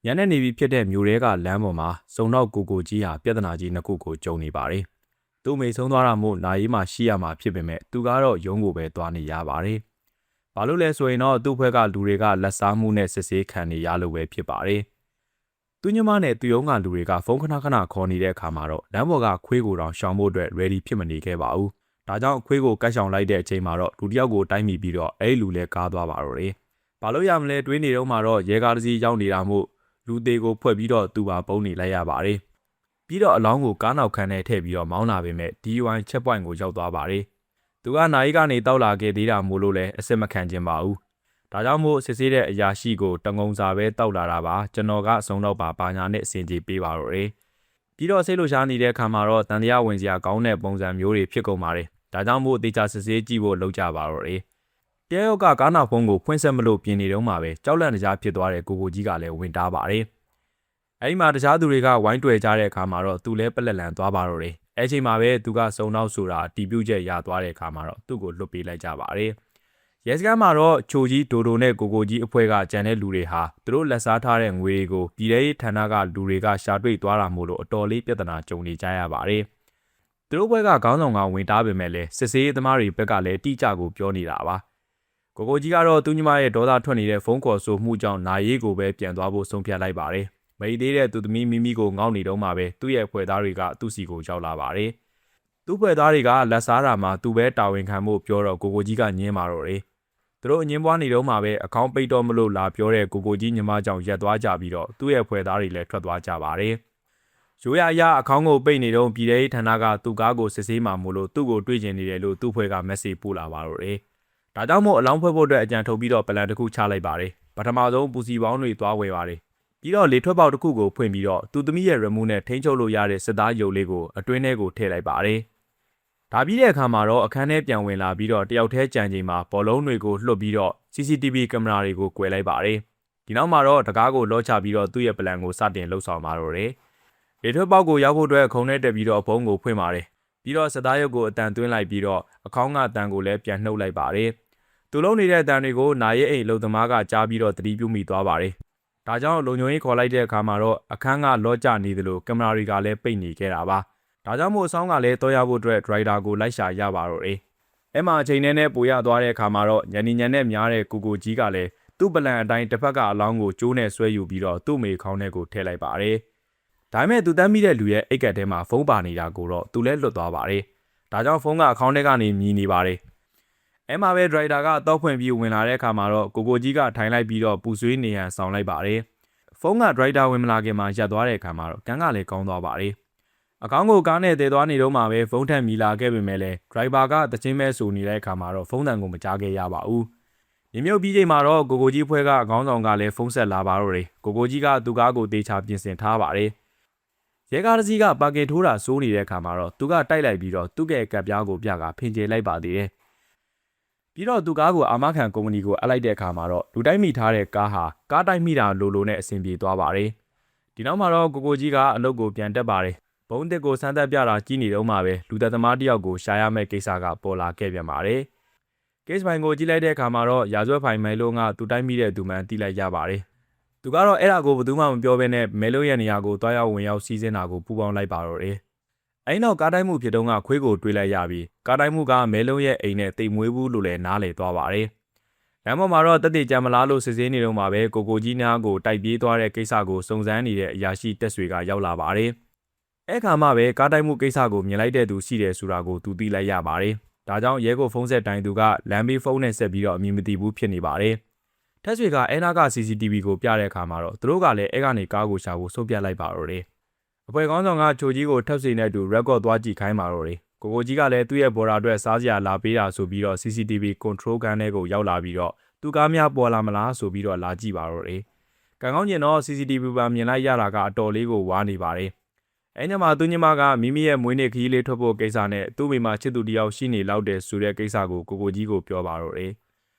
ညနေနေပြီဖြစ်တဲ့မြို့ရဲကလမ်းပေါ်မှာစုံတော့ကိုကြီးဟာပြဿနာကြီးနှစ်ခုကိုကြုံနေပါတယ်။သူ့မိဆုံးသွားတာမို့နာရီမှရှိရမှာဖြစ်ပေမဲ့သူကတော့ရုံးကိုပဲသွားနေရပါတယ်။ဘာလို့လဲဆိုရင်တော့သူ့ဘက်ကလူတွေကလက်စားမှုနဲ့စစ်ဆေးခံနေရလို့ပဲဖြစ်ပါတယ်။သူညမနဲ့သူရုံးကလူတွေကဖုန်းခဏခဏခေါ်နေတဲ့အခါမှာတော့လမ်းပေါ်ကခွေးကိုတောင်ရှောင်ဖို့အတွက် ready ဖြစ်မနေခဲ့ပါဘူး။ဒါကြောင့်ခွေးကိုကတ်ရှောင်လိုက်တဲ့အချိန်မှာတော့လူတစ်ယောက်ကိုတိုက်မိပြီးတော့အဲ့လူလည်းကားသွားပါတော့တယ်။ဘာလို့ရမလဲတွေးနေတော့မှတော့ရဲကားတစ်စီးရောက်နေတာမို့လူသေးကိုဖွဲ့ပြီးတော့သူ့ပါပုံနေလိုက်ရပါတယ်။ပြီးတော့အလောင်းကိုကားနောက်ခန်းထဲထည့်ပြီးတော့မောင်းလာပေမဲ့ DUI ချက်ပွိုင်ကိုရောက်သွားပါတယ်။သူကနာရီကနေတောက်လာခဲ့သေးတာမို့လို့လည်းအစ်စ်မခံချင်ပါဘူး။ဒါကြောင့်မို့စစ်ဆေးတဲ့အရာရှိကိုတငုံစာပဲတောက်လာတာပါကျွန်တော်ကအစုံတော့ပါညာနဲ့အစင်ကြီးပေးပါတော့တယ်။ပြီးတော့စိတ်လှရှားနေတဲ့အခါမှာတော့တန်တရားဝင်စရာကောင်းတဲ့ပုံစံမျိုးတွေဖြစ်ကုန်ပါတယ်။ဒါကြောင့်မို့တေချာစစ်ဆေးကြည့်ဖို့လုပ်ကြပါတော့တယ်။တဲရော့ကကားနောက်ဖုန်းကိုဖွင့်ဆက်မလို့ပြင်နေတော့မှပဲကြောက်လန့်တရားဖြစ်သွားတဲ့ကိုကြီးကလည်းဝင်တားပါတယ်။အဲဒီမှာတခြားသူတွေကဝိုင်းတွေ့ကြတဲ့အခါမှာတော့သူလည်းပလက်လန်သွားပါတော့တယ်။အဲချိန်မှာပဲသူကစုံနောက်ဆိုတာတီးပြုတ်ချက်ရသွားတဲ့အခါမှာတော့သူ့ကိုလွတ်ပေးလိုက်ကြပါတယ်။ရဲစခန်းမှာတော့ချိုကြီးဒိုဒိုနဲ့ကိုကြီးအဖွဲ့ကကြံတဲ့လူတွေဟာသူတို့လက်စားထားတဲ့ငွေတွေကိုပြည်ထောင်ရေးဌာနကလူတွေကရှာတွေ့သွားတာမို့လို့အတော်လေးပြဿနာကြုံနေကြရပါတယ်။သူတို့ဘက်ကခေါင်းဆောင်ကဝင်တားပေမဲ့လည်းစစ်ဆေးရေးသမားတွေဘက်ကလည်းတိကျကိုပြောနေတာပါ။ကိုကြီးကတော့သူညီမရဲ့ဒေါသထွက်နေတဲ့ဖုန်းခေါ်ဆိုမှုကြောင့်နာရေးကိုပဲပြန်သွားဖို့ဆုံးဖြတ်လိုက်ပါတယ်။မိသေးတဲ့သူသမီးမိမိကိုငေါ့နေတော့မှပဲသူ့ရဲ့ဖွဲ့သားတွေကသူ့စီကိုရောက်လာပါတယ်။သူ့ဖွဲ့သားတွေကလက်စားတာမှာသူပဲတာဝန်ခံဖို့ပြောတော့ကိုကြီးကညင်းပါတော့တယ်။သူတို့အငင်းပွားနေတော့မှပဲအကောင့်ပိတ်တော့မလို့လာပြောတဲ့ကိုကြီးညီမကြောင့်ရက်သွားကြပြီးတော့သူ့ရဲ့ဖွဲ့သားတွေလည်းထွက်သွားကြပါတယ်။ရိုးရအအကောင့်ကိုပိတ်နေတော့ပြည်ထောင်ရေးဌာနကသူ့ကားကိုစစ်ဆေးမှမို့လို့သူ့ကိုတွေ့ကျင်နေတယ်လို့သူ့ဖွဲ့က message ပို့လာပါတော့တယ်။ဒါကြောင့်မို့အလောင်းဖွဲ့ဖို့အတွက်အကြံထုတ်ပြီးတော့ပလန်တစ်ခုချလိုက်ပါတယ်။ပထမဆုံးပူစီပေါင်းတွေသွားဝယ်ပါတယ်။ပြီးတော့လေထွက်ပေါက်တစ်ခုကိုဖွင့်ပြီးတော့သူသမီးရဲ့ remote နဲ့ထိန်းချုပ်လို့ရတဲ့စစ်သားရုပ်လေးကိုအတွင်းထဲကိုထည့်လိုက်ပါတယ်။ဒါပြီးတဲ့အခါမှာတော့အခန်းထဲပြန်ဝင်လာပြီးတော့တယောက်တည်းကြံချိန်မှာဘောလုံးတွေကိုလွှတ်ပြီးတော့ CCTV ကင်မရာတွေကိုကွယ်လိုက်ပါတယ်။ဒီနောက်မှာတော့တကားကိုလော့ချပြီးတော့သူ့ရဲ့ပလန်ကိုစတင်လှုပ်ဆောင်ပါတော့တယ်။လေထွက်ပေါက်ကိုရောက်ဖို့အတွက်ခုံထဲတက်ပြီးတော့ဘုံကိုဖွင့်ပါတယ်။ပြီးတော့စစ်သားရုပ်ကိုအတန်သွင်းလိုက်ပြီးတော့အခေါင်းကအတန်ကိုလည်းပြန်နှုတ်လိုက်ပါတယ်။သူလုံးနေတဲ့အတန်တွေကိုနာရဲအိမ်လုံသမားကကြားပြီးတော့တတိပြုမိသွားပါတယ်။ဒါကြောင့်လုံခြုံရေးခေါ်လိုက်တဲ့အခါမှာတော့အခန်းကလော့ကျနေသလိုကင်မရာတွေကလည်းပိတ်နေခဲ့တာပါ။ဒါကြောင့်မို့အဆောင်ကလည်းတော့ရဖို့အတွက်ဒရိုက်တာကိုလိုက်ရှာရပါတော့တယ်။အဲ့မှာအချိန်နဲ့ပိုရသွားတဲ့အခါမှာတော့ညနေညနဲ့များတဲ့ကိုကြီးကလည်းသူ့ပလန်အတိုင်းတစ်ဖက်ကအလောင်းကိုကျိုးနဲ့ဆွဲယူပြီးတော့သူ့မိခေါင်းထဲကိုထည့်လိုက်ပါတယ်။ဒါပေမဲ့သူတမ်းမိတဲ့လူရဲ့အိတ်ကတ်ထဲမှာဖုန်းပါနေတာကိုတော့သူလည်းလွတ်သွားပါတယ်။ဒါကြောင့်ဖုန်းကအခေါင်းထဲကနေမြည်နေပါတယ်။အဲ့မှာပဲဒရိုက်တာကတော့ဖွင့်ပြီးဝင်လာတဲ့အခါမှာတော့ကိုကြီးကထိုင်လိုက်ပြီးတော့ပူဆွေးနေရန်ဆောင်လိုက်ပါတယ်။ဖုန်းကဒရိုက်တာဝင်မလာခင်မှာရပ်သွားတဲ့အခါမှာတော့ကန်းကလည်းကောင်းသွားပါတယ်။အကောင်းကိုကားနဲ့တည်သွားနေတော့မှပဲဖုန်းထက်မြည်လာခဲ့ပေမဲ့လည်းဒရိုက်ဘာကတချင်းမဲဆူနေတဲ့အခါမှာတော့ဖုန်းတန်ကိုမကြားခဲ့ရပါဘူး။ညမြုပ်ပြီးချိန်မှာတော့ကိုကြီးဖွဲကအကောင်းဆောင်ကလည်းဖုန်းဆက်လာပါတော့တယ်။ကိုကြီးကသူ့ကားကိုတေချာပြင်ဆင်ထားပါတယ်။ရဲကားတစ်စီးကပါကင်ထိုးတာစိုးနေတဲ့အခါမှာတော့သူကတိုက်လိုက်ပြီးတော့သူ့ရဲ့ကပ်ပြားကိုပြကဖင်ကျဲလိုက်ပါသေးတယ်။ပြီးတော့သူကားကိုအာမခံကုမ္ပဏီကိုအပ်လိုက်တဲ့အခါမှာတော့လူတိုက်မိထားတဲ့ကားဟာကားတိုက်မိတာလိုနဲ့အဆင်ပြေသွားပါတယ်။ဒီနောက်မှာတော့ကိုကြီးကအလုပ်ကိုပြန်တက်ပါတယ်။ဘုံတစ်ကိုစမ်းသပ်ပြတာကြီးနေတော့မှပဲလူသက်သမားတယောက်ကိုရှာရမယ့်ကိစ္စကပေါ်လာခဲ့ပြန်ပါတယ်။ case ဖိုင်ကိုကြည့်လိုက်တဲ့အခါမှာတော့ရာဇဝတ်ဖိုင်မဲလုံးကသူတိုက်မိတဲ့သူမှန်သိလိုက်ရပါတယ်။သူကတော့အဲ့ဒါကိုဘယ်သူမှမပြောဘဲနဲ့မဲလုံးရဲ့နေရာကိုတွားရောက်ဝင်ရောက်စီးစင်းတာကိုပူပေါင်းလိုက်ပါတော့တယ်။အဲ့နောက်ကားတိုက်မှုဖြစ်တော့ခွေးကိုတွေးလိုက်ရပြီးကားတိုက်မှုကမဲလုံးရဲ့အိမ်နဲ့တိမ်မွေးဘူးလို့လည်းနားလည်သွားပါတယ်။လမ်းပေါ်မှာတော့တက်တေကြံမလားလို့စစ်ဆေးနေတော့မှပဲကိုကြီးနားကိုတိုက်ပြေးသွားတဲ့ကိစ္စကိုစုံစမ်းနေတဲ့အရာရှိတက်ဆွေကရောက်လာပါတယ်။အဲ့ခါမှပဲကားတိုက်မှုကိစ္စကိုမြင်လိုက်တဲ့သူရှိတယ်ဆိုတာကိုသူသိလိုက်ရပါတယ်။ဒါကြောင့်ရဲကိုဖုန်းဆက်တိုင်းသူကလမ်းဘေးဖုန်းနဲ့ဆက်ပြီးတော့အမည်မသိဘူးဖြစ်နေပါတယ်။တက်ဆွေကအဲနာက CCTV ကိုပြတဲ့အခါမှာတော့သူတို့ကလည်းအဲကနေကားကိုရှာဖို့ဆုံးဖြတ်လိုက်ပါတော့တယ်။အဖွဲ့ကောင်းဆောင်ကချိုကြီးကိုထပ်စီနဲ့တူ record သွားကြည့်ခိုင်းပါတော့တယ်။ကိုကြီးကလည်းသူ့ရဲ့ဘော်ဒါအတွက်စားစရာလာပေးတာဆိုပြီးတော့ CCTV control ခန်းထဲကိုရောက်လာပြီးတော့သူကားများပေါ်လာမလားဆိုပြီးတော့လာကြည့်ပါတော့တယ်။ကံကောင်းကျင်တော့ CCTV ပါမြင်လိုက်ရတာကအတော်လေးကိုဝါနေပါတယ်။အဲညမှာသူညီမကမိမိရဲ့မွေးနေ့ခရီးလေးထွက်ဖို့ကိစ္စနဲ့သူ့မိမချစ်သူတယောက်ရှိနေလောက်တယ်ဆိုတဲ့ကိစ္စကိုကိုကြီးကိုပြောပါတော့တယ်။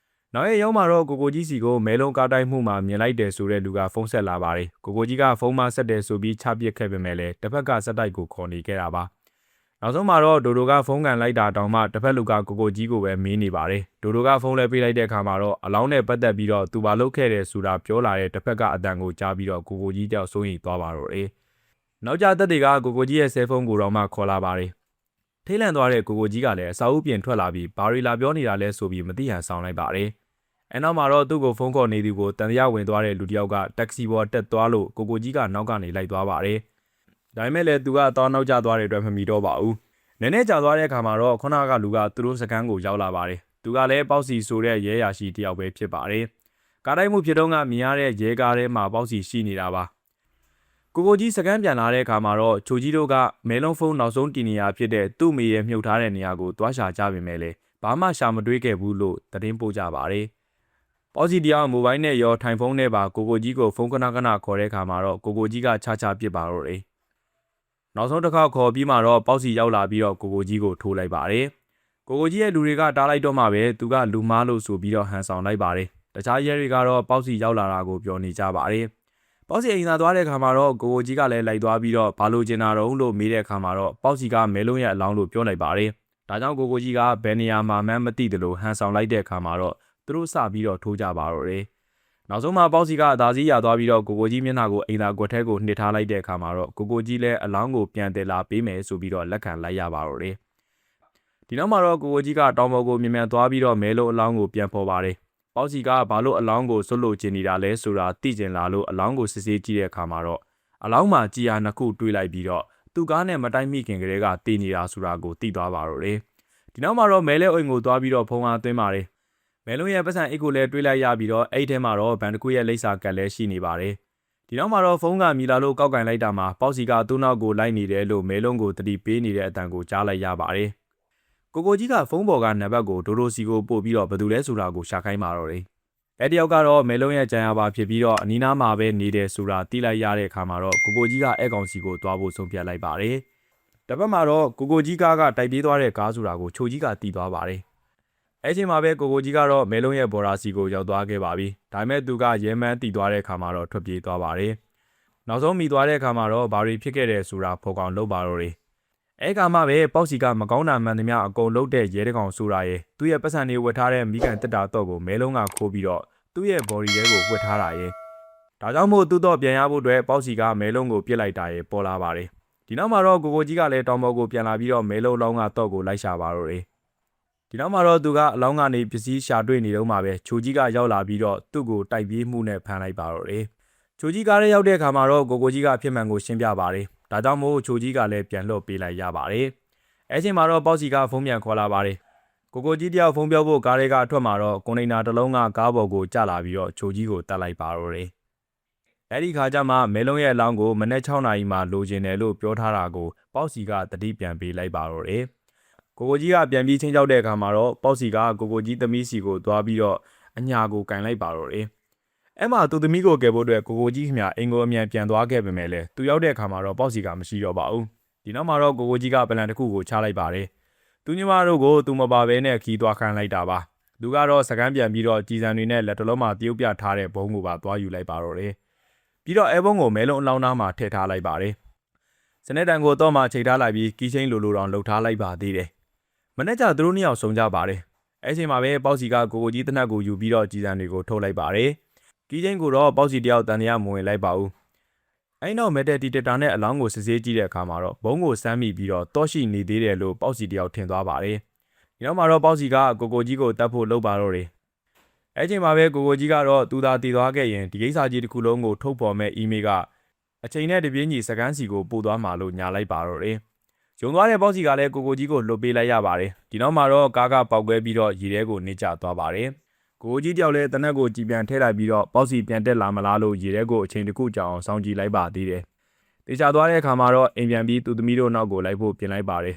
နောက်ရက်ရောက်မှာတော့ကိုကြီးစီကိုမဲလုံးကားတိုက်မှုမှာမြင်လိုက်တယ်ဆိုတဲ့လူကဖုန်းဆက်လာပါတယ်။ကိုကြီးကဖုန်းမဆက်တယ်ဆိုပြီးချပစ်ခဲ့ပေမဲ့လည်းတစ်ဖက်ကစက်တိုက်ကိုခေါ်နေခဲ့တာပါ။ နောက်ဆုံးမှာတော့ဒိုဒိုကဖုန်းကန်လိုက်တာတောင်မှတစ်ဖက်လူကကိုကိုကြီးကိုပဲမေးနေပါတယ်ဒိုဒိုကဖုန်းလဲပေးလိုက်တဲ့အခါမှာတော့အလောင်းနဲ့ပတ်သက်ပြီးတော့သူဘာလုပ်ခဲ့တယ်ဆိုတာပြောလာတဲ့တစ်ဖက်ကအတန်ကိုကြားပြီးတော့ကိုကိုကြီးကြောက်စိုးရိမ်သွားပါတော့တယ်နောက်ကြသက်တွေကကိုကိုကြီးရဲ့ဆဲဖုန်းကိုတော့မှခေါ်လာပါတယ်ထိတ်လန့်သွားတဲ့ကိုကိုကြီးကလည်းအစာအုပ်ပြင်ထွက်လာပြီးဘာရီလာပြောနေတာလဲဆိုပြီးမသိဟန်ဆောင်လိုက်ပါတယ်အဲနောက်မှာတော့သူ့ကိုဖုန်းခေါ်နေသူကိုတန်တရားဝင်သွားတဲ့လူတစ်ယောက်ကတက္ကစီပေါ်တက်သွားလို့ကိုကိုကြီးကနောက်ကနေလိုက်သွားပါတယ်ဒါပေမဲ့လည်းသူကအတော့နောက်ကျသွားတဲ့အတွက်မမီတော့ပါဘူးနည်းနည်းကြာသွားတဲ့အခါမှာတော့ခုနကလူကသူတို့စကန်းကိုရောက်လာပါတယ်သူကလည်းပေါက်စီဆိုတဲ့ရဲရာရှိတယောက်ပဲဖြစ်ပါတယ်ကားတိုင်းမှုဖြစ်တော့ကမြင်ရတဲ့ရဲကားထဲမှာပေါက်စီရှိနေတာပါကိုကိုကြီးစကန်းပြန်လာတဲ့အခါမှာတော့ချိုကြီးတို့ကမဲလုံးဖုန်းနောက်ဆုံးတင်နေရဖြစ်တဲ့သူ့မိရဲ့မြုပ်ထားတဲ့နေရာကိုတွားရှာကြပေမဲ့လည်းဘာမှရှာမတွေးခဲ့ဘူးလို့သတင်းပို့ကြပါတယ်ပေါက်စီတယောက်မိုဘိုင်းနဲ့ရောထိုင်ဖုန်းနဲ့ပါကိုကိုကြီးကိုဖုန်းခဏခဏခေါ်တဲ့အခါမှာတော့ကိုကိုကြီးကချာပစ်ပါတော့တယ်နောက်ဆုံးတစ်ခါခေါ်ပြီးမှတော့ပေါက်စီရောက်လာပြီးတော့ကိုကိုကြီးကိုထိုးလိုက်ပါတယ်ကိုကိုကြီးရဲ့လူတွေကတားလိုက်တော့မှပဲသူကလူမားလို့ဆိုပြီးတော့ဟန်ဆောင်လိုက်ပါတယ်တခြားရဲတွေကတော့ပေါက်စီရောက်လာတာကိုပြောနေကြပါတယ်ပေါက်စီအိမ်သာသွားတဲ့အခါမှာတော့ကိုကိုကြီးကလည်းလိုက်သွားပြီးတော့ဘာလို့ကျင်တာတော့လို့မေးတဲ့အခါမှာတော့ပေါက်စီကမဲလုံးရဲ့အလောင်းလို့ပြောလိုက်ပါတယ်ဒါကြောင့်ကိုကိုကြီးကဘယ်နေရာမှာမှန်းမသိတယ်လို့ဟန်ဆောင်လိုက်တဲ့အခါမှာတော့သူတို့စပြီးတော့ထိုးကြပါတော့တယ်နောက်ဆုံးမှာပေါက်စီကအသာစီးရသွားပြီးတော့ကိုကိုကြီးမျက်နှာကိုအိမ်သာကွက်ထဲကိုနှစ်ထားလိုက်တဲ့အခါမှာတော့ကိုကိုကြီးလည်းအလောင်းကိုပြန်တယ်လာပေးမယ်ဆိုပြီးတော့လက်ခံလိုက်ရပါတော့တယ်ဒီနောက်မှာတော့ကိုကိုကြီးကတောင်ပေါ်ကိုမြန်သွားပြီးတော့မဲလုံးအလောင်းကိုပြန်ပေါ်ပါတယ်ပေါက်စီကဘာလို့အလောင်းကိုဆွတ်လို့ကျင်နေတာလဲဆိုတာသိကျင်လာလို့အလောင်းကိုစစ်ဆေးကြည့်တဲ့အခါမှာတော့အလောင်းမှာကြည်ယာနှစ်ခုတွေးလိုက်ပြီးတော့သူ့ကားနဲ့မတိုက်မိခင်ကလေးကတည်နေတာဆိုတာကိုသိသွားပါတော့တယ်ဒီနောက်မှာတော့မဲလဲအိမ်ကိုသွားပြီးတော့ဖုံးအားသွင်းပါတယ်မဲလုံးရဲ့ပတ်စံအိတ်ကိုလည်းတွေးလိုက်ရပြီးတော့အဲ့ထဲမှာတော့ဘန်တစ်ခုရဲ့လိပ်စာကတ်လည်းရှိနေပါတယ်ဒီနောက်မှာတော့ဖုန်းကမြည်လာလို့ကောက်ကင်လိုက်တာမှာပေါက်စီကသူ့နောက်ကိုလိုက်နေတယ်လို့မဲလုံးကိုတတိပေးနေတဲ့အတန်ကိုကြားလိုက်ရပါတယ်ကိုကိုကြီးကဖုန်းပေါ်ကနံပါတ်ကိုဒိုဒိုစီကိုပို့ပြီးတော့ဘယ်သူလဲဆိုတာကိုရှာခိုင်းပါတော့တယ်အဲ့တယောက်ကတော့မဲလုံးရဲ့ကြံရပါဖြစ်ပြီးတော့အနီးနားမှာပဲနေတယ်ဆိုတာသိလိုက်ရတဲ့အခါမှာတော့ကိုကိုကြီးကအဲ့ကောင်စီကိုသွားဖို့ဆုံးဖြတ်လိုက်ပါတယ်တပတ်မှာတော့ကိုကိုကြီးကားကတိုက်ပြေးသွားတဲ့ကားဆိုတာကိုချိုကြီးကတီးသွားပါတယ်အဲ့ချိန်မှာပဲကိုကိုကြီးကတော့မဲလုံးရဲ့ဘော်ရာစီကိုရောက်သွားခဲ့ပါပြီဒါပေမဲ့သူကရဲမန်းတီသွားတဲ့အခါမှာတော့ထွက်ပြေးသွားပါတယ်နောက်ဆုံးမိသွားတဲ့အခါမှာတော့ဘာတွေဖြစ်ခဲ့တယ်ဆိုတာဖော်ကောင်လုပ်ပါတော့တယ်အဲ့ကမှပဲပေါက်စီကမကောင်းတာမှန်သမျှအကုန်လုံးတဲ့ရဲတကောင်ဆိုတာရဲ့သူ့ရဲ့ပတ်စံတွေဝတ်ထားတဲ့မိကန်တက်တာတော့ကိုမဲလုံးကခိုးပြီးတော့သူ့ရဲ့ body ရဲကိုဝတ်ထားတာရဲ့ဒါကြောင့်မို့သူတော့ပြန်ရဖို့အတွက်ပေါက်စီကမဲလုံးကိုပြစ်လိုက်တာရဲ့ပေါ်လာပါတယ်ဒီနောက်မှာတော့ကိုကိုကြီးကလည်းတောင်ပေါ်ကိုပြန်လာပြီးတော့မဲလုံးလောင်းကတော့ကိုလိုက်ရှာပါတော့တယ်ဒီနောက်မှာတော့သူကအလောင်းကနေပစ္စည်းရှာတွေ့နေတော့မှပဲချိုကြီးကရောက်လာပြီးတော့သူ့ကိုတိုက်ပြေးမှုနဲ့ဖမ်းလိုက်ပါတော့တယ်ချိုကြီးကားထဲရောက်တဲ့အခါမှာတော့ကိုကိုကြီးကအဖြစ်မှန်ကိုရှင်းပြပါတယ်ဒါကြောင့်မို့ချိုကြီးကလည်းပြန်လွှတ်ပေးလိုက်ရပါတယ်အဲချိန်မှာတော့ပေါက်စီကဖုန်းပြန်ခေါ်လာပါတယ်ကိုကိုကြီးတယောက်ဖုန်းပြောဖို့ကားထဲကအထွက်မှာတော့ကွန်တိန်နာတစ်လုံးကကားပေါ်ကိုကျလာပြီးတော့ချိုကြီးကိုတတ်လိုက်ပါတော့တယ်အဲ့ဒီခါကျမှမဲလုံးရဲ့အလောင်းကိုမနေ့6နာရီမှလိုချင်တယ်လို့ပြောထားတာကိုပေါက်စီကတတိပြန်ပေးလိုက်ပါတော့တယ်ကိုကိုကြီးကပြန်ပြီးချင်းချောက်တဲ့အခါမှာတော့ပေါက်စီကကိုကိုကြီးသမီးစီကိုသွားပြီးတော့အညာကိုကင်လိုက်ပါတော့တယ်အဲ့မှာသူသမီးကိုကယ်ဖို့အတွက်ကိုကိုကြီးခင်ဗျအင်ကိုအမြန်ပြန်သွားခဲ့ပေမဲ့လည်းသူရောက်တဲ့အခါမှာတော့ပေါက်စီကမရှိတော့ပါဘူးဒီနောက်မှာတော့ကိုကိုကြီးကပလန်တစ်ခုကိုချလိုက်ပါတယ်သူညီမတို့ကိုသူမပါဘဲနဲ့ခီးသွားခိုင်းလိုက်တာပါသူကတော့စကန်းပြန်ပြီးတော့ကြည်စံတွေနဲ့လက်တလုံးမှာတရုပ်ပြထားတဲ့ဘုံကိုပါသွားယူလိုက်ပါတော့တယ်ပြီးတော့အဲဘုံကိုမဲလုံးအလောင်းသားမှာထည့်ထားလိုက်ပါတယ်စနေတန်ကိုတော့မှချိန်ထားလိုက်ပြီးကီးချင်းလိုတောင်လှုပ်ထားလိုက်ပါသေးတယ်မနေ့ကသူတို့နှစ်ယောက်ဆုံးကြပါတယ်အဲချိန်မှာပဲပေါက်စီကကိုကိုကြီးတနက်ကိုယူပြီးတော့ကြည်စံတွေကိုထုတ်လိုက်ပါတယ်ကီးချင်းကိုတော့ပေါက်စီတယောက်တန်တရားမဝင်လိုက်ပါဘူးအဲ့နောက်မက်တယ်ဒီတက်တာနဲ့အလောင်းကိုစစ်ဆေးကြည့်တဲ့အခါမှာတော့ဘုံကိုစမ်းမိပြီးတော့တောရှိနေသေးတယ်လို့ပေါက်စီတယောက်ထင်သွားပါတယ်ဒီနောက်မှာတော့ပေါက်စီကကိုကိုကြီးကိုတတ်ဖို့လုပ်ပါတော့တယ်အဲ့ချိန်မှာပဲကိုကိုကြီးကတော့သူသာတည်သွားခဲ့ရင်ဒီကိစ္စကြီးတစ်ခုလုံးကိုထုတ်ပေါ်မဲ့အီးမေးလ်ကအချိန်နဲ့တပြေးညီစကန်းစီကိုပို့သွားမှာလို့ညာလိုက်ပါတော့တယ်ဂျုံသွားတဲ့ပေါက်စီကလည်းကိုကိုကြီးကိုလွတ်ပေးလိုက်ရပါတယ်ဒီနောက်မှာတော့ကားကပေါက်ကွဲပြီးတော့ရေထဲကိုနစ်ကျသွားပါတယ်ကိုကြီးတယောက်လည်းတနက်ကိုကြည်ပြန်ထည့်လိုက်ပြီးတော့ပေါက်စီပြန်တက်လာမလားလို့ရေထဲကိုအချိန်တစ်ခုကြာအောင်စောင့်ကြည့်လိုက်ပါသေးတယ်တေချာသွားတဲ့အခါမှာတော့အိမ်ပြန်ပြီးသူသမီးတို့နောက်ကိုလိုက်ဖို့ပြင်လိုက်ပါတယ်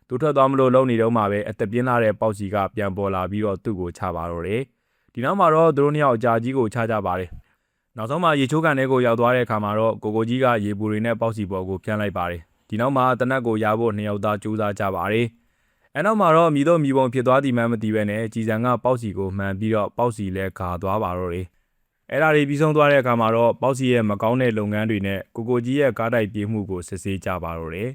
သူထွက်သွားမလို့လုံနေတော့မှပဲအသက်ပြင်းလာတဲ့ပေါက်စီကပြန်ပေါ်လာပြီးတော့သူ့ကိုချပါတော့တယ်ဒီနောက်မှာတော့သူတို့နှစ်ယောက်အကြာကြီးကိုချကြပါတယ်နောက်ဆုံးမှရေချိုးကန်ထဲကိုရောက်သွားတဲ့အခါမှာတော့ကိုကိုကြီးကရေပူတွေနဲ့ပေါက်စီပေါ်ကိုဖြန်းလိုက်ပါတယ်ဒီနောက်မှာတနက်ကိုရဖို့နှစ်ယောက်သားကြိုးစားကြပါတယ်အဲနောက်မှာတော့မိတို့မိဘုံဖြစ်သွားသည်မှမသိပဲနဲ့ကြည်စံကပေါက်စီကိုမှန်ပြီးတော့ပေါက်စီလဲခါသွားပါတော့တယ်အဲ့ဒါတွေပြီးဆုံးသွားတဲ့အခါမှာတော့ပေါက်စီရဲ့မကောင်းတဲ့လုပ်ငန်းတွေနဲ့ကိုကိုကြီးရဲ့ကားတိုက်ပြေးမှုကိုစစ်ဆေးကြပါတော့တယ်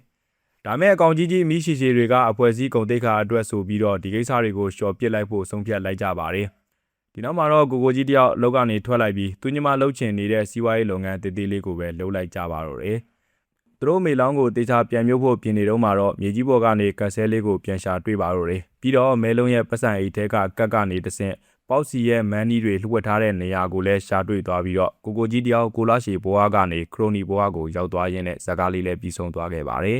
ဒါမဲ့အကောင်ကြီးမိရှိတွေကအဖွဲ့အစည်းကုန်တိတ်ခါအတွက်ဆိုပြီးတော့ဒီကိစ္စတွေကိုလျှော်ပစ်လိုက်ဖို့ဆုံးဖြတ်လိုက်ကြပါတယ်ဒီနောက်မှာတော့ကိုကြီးတယောက်လောက်ကနေထွက်လိုက်ပြီးသူညီမလှုပ်ချင်နေတဲ့စီးပွားရေးလုပ်ငန်းတည်တည်လေးကိုပဲလှုပ်လိုက်ကြပါတော့တယ်သူတို့မေလောင်းကိုတေချာပြန်မြုပ်ဖို့ပြင်နေတော့မှာတော့မြေကြီးပေါ်ကနေကတ်ဆဲလေးကိုပြန်ရှာတွေ့ပါတော့တယ်ပြီးတော့မဲလုံးရဲ့ပတ်စံအိတ်ထဲကကတ်ကနေတဆင့်ပေါက်စီရဲ့မန်းနီးတွေလှုပ်ဝက်ထားတဲ့နေရာကိုလည်းရှာတွေ့သွားပြီးတော့ကိုကြီးတယောက်ကိုလာရှီဘွားကနေခရိုနီဘွားကိုရောက်သွားရင်းနဲ့ဇာကားလေးလည်းပြီးဆုံးသွားခဲ့ပါတယ်